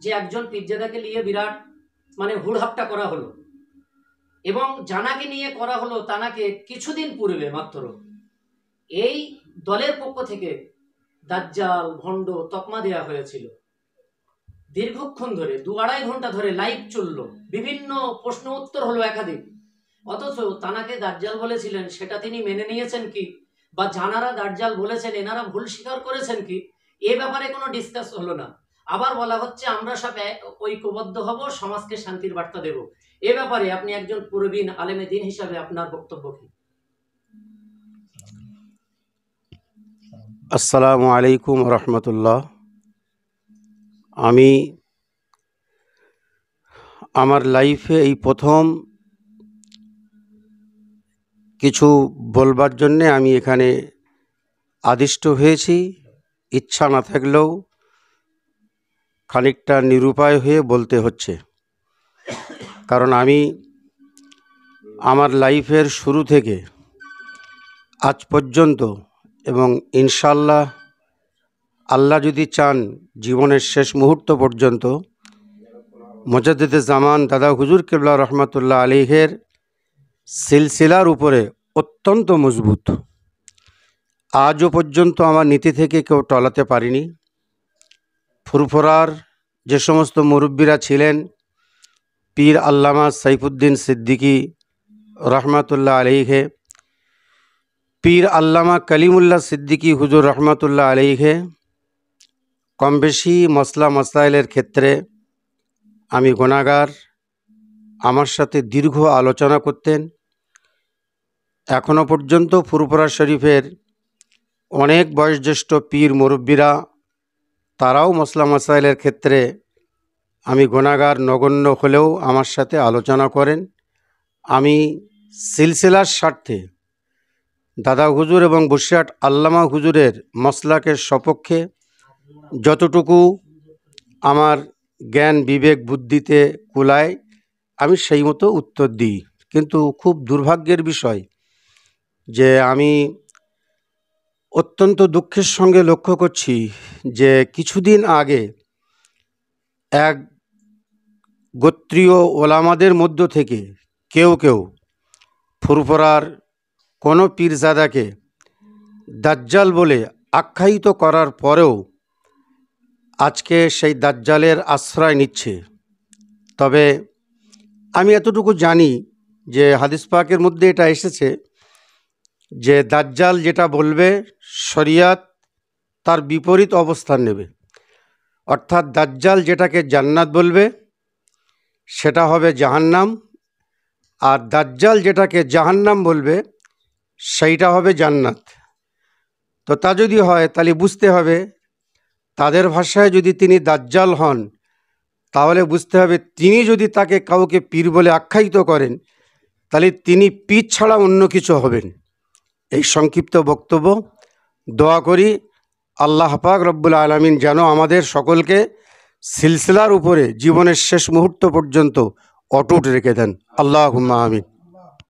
যে একজন পীরজাদাকে নিয়ে বিরাট মানে হুড়হাপটা করা হলো, এবং জানাকে নিয়ে করা হলো তানাকে কিছুদিন পূর্বে মাত্র এই দলের পক্ষ থেকে দাজ্জাল ভণ্ড তকমা দেওয়া হয়েছিল। দীর্ঘক্ষণ ধরে 2-2.5 ঘন্টা ধরে লাইভ চললো, বিভিন্ন প্রশ্ন উত্তর হলো একাধিক, অথচ তানাকে দাজ্জাল বলেছিলেন সেটা তিনি মেনে নিয়েছেন কি, বা জানারা দাজ্জাল বলেছেন এনারা ভুল স্বীকার করেছেন কি, এ ব্যাপারে কোনো ডিসকাস হলো না। আবার বলা হচ্ছে আমরা সব ঐক্যবদ্ধ হব, সমাজকে শান্তির বার্তা দেব। এ ব্যাপারে আপনি একজন প্রবীণ আলেমে দ্বীন হিসাবে আপনার বক্তব্য কি? আসসালামু আলাইকুম রহমতুল্লাহ। আমি আমার লাইফে এই প্রথম কিছু বলবার জন্যে আমি এখানে আদিষ্ট হয়েছি। ইচ্ছা না থাকলেও খানিকটা নিরুপায় হয়ে বলতে হচ্ছে, কারণ আমি আমার লাইফের শুরু থেকে আজ পর্যন্ত এবং ইনশাল্লাহ আল্লাহ যদি চান জীবনের শেষ মুহূর্ত পর্যন্ত মুজাদ্দিদে জামান দাদা হুজুর কিবলা রহমতুল্লাহ আলাইহির সিলসিলার উপরে অত্যন্ত মজবুত। আজও পর্যন্ত আমার নীতি থেকে কেউ টলাতে পারিনি। ফুরফুরার যে সমস্ত মুরব্বীরা ছিলেন, পীর আল্লামা সাইফুদ্দিন সিদ্দিকী রহমতুল্লাহ আলাইহি, পীর আল্লামা কালিমুল্লাহ সিদ্দিকী হুজুর রহমতুল্লাহ আলাইহি, কম বেশি মসলা মাসাইলের ক্ষেত্রে আমি গুনাহগার, আমার সাথে দীর্ঘ আলোচনা করতেন। এখনও পর্যন্ত ফুরফুরা শরীফের অনেক বয়োজ্যেষ্ঠ পীর মুরব্বীরা তারাও মসলা মাসাইলের ক্ষেত্রে আমি গুনাহগার নগণ্য হলেও আমার সাথে আলোচনা করেন। আমি সিলসিলার স্বার্থে দাদা হুজুর এবং বসিরহাট আল্লামা হুজুরের মসলাকের সপক্ষে যতটুকু আমার জ্ঞান বিবেক বুদ্ধিতে কুলায় আমি সেই মতো উত্তর দিই। কিন্তু খুব দুর্ভাগ্যের বিষয় যে আমি অত্যন্ত দুঃখের সঙ্গে লক্ষ্য করছি যে কিছুদিন আগে এক গোত্রীয় ওলামাদের মধ্য থেকে কেউ কেউ ফুরফুরার কোনো পীরজাদাকে দাজ্জাল বলে আখ্যায়িত করার পরেও আজকে সেই দাজ্জালের আশ্রয় নিচ্ছে। তবে আমি এতটুকু জানি যে হাদিস পাকের মধ্যে এটা এসেছে যে দাজ্জাল যেটা বলবে শরিয়াত তার বিপরীত অবস্থান নেবে, অর্থাৎ দাজ্জাল যেটাকে জান্নাত বলবে সেটা হবে জাহান্নাম, আর দাজ্জাল যেটাকে জাহান্নাম বলবে সেইটা হবে জান্নাত। তো তা যদি হয় তাহলে বুঝতে হবে তাদের ভাষায় যদি তিনি দাজ্জাল হন তাহলে বুঝতে হবে তিনি যদি তাকে কাউকে পীর বলে আখ্যায়িত করেন তাহলে তিনি পীর ছাড়া অন্য কিছু হবেন। এই সংক্ষিপ্ত বক্তব্য, দোয়া করি আল্লাহ পাক রব্বুল আলামিন যেন আমাদের সকলকে সিলসিলার উপরে জীবনের শেষ মুহূর্ত পর্যন্ত অটুট রেখে দেন। আল্লাহুম্মা আমিন।